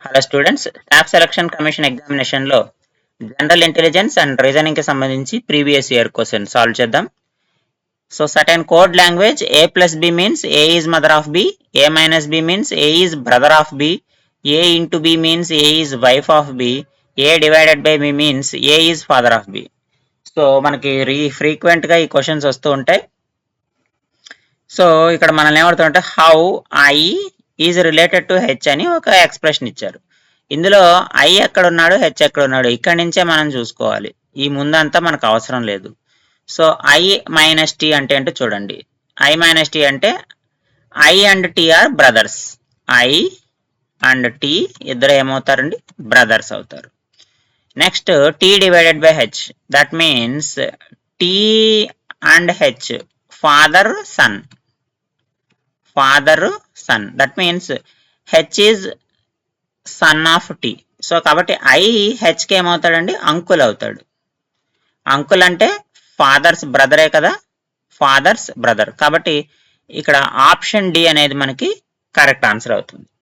Hello students, staff selection commission examination లో general intelligence and reasoning కి సంబంధించి previous year question solve చేద్దాం. So certain code language a plus b means a is mother of b, a minus b means a is brother of b, a into b means a is wife of b, a divided by b means a is father of b. So మనకి frequent గా ఈ questions వస్తూ ఉంటాయి. So ఇక్కడ మనల్ని ఏమడుతుంటే how I is related to H అని ఒక ఎక్స్ప్రెషన్ ఇచ్చారు. ఇందులో ఐ ఎక్కడ ఉన్నాడు, హెచ్ ఎక్కడ ఉన్నాడు, ఇక్కడి నుంచే మనం చూసుకోవాలి. ఈ ముందంతా మనకు అవసరం లేదు. సో ఐ మైనస్ టీ అంటే ఏంటో చూడండి. ఐ మైనస్ టీ అంటే I and T are brothers. I and T ఇద్దరు ఏమవుతారండి, బ్రదర్స్ అవుతారు. Next T divided by H, that means T and H father son. Father son, that means H is son of T. So కాబట్టి I హెచ్కి ఏమవుతాడండి, uncle అవుతాడు. Uncle అంటే father's బ్రదరే కదా, ఫాదర్స్ బ్రదర్. కాబట్టి ఇక్కడ ఆప్షన్ డి అనేది మనకి కరెక్ట్ ఆన్సర్ అవుతుంది.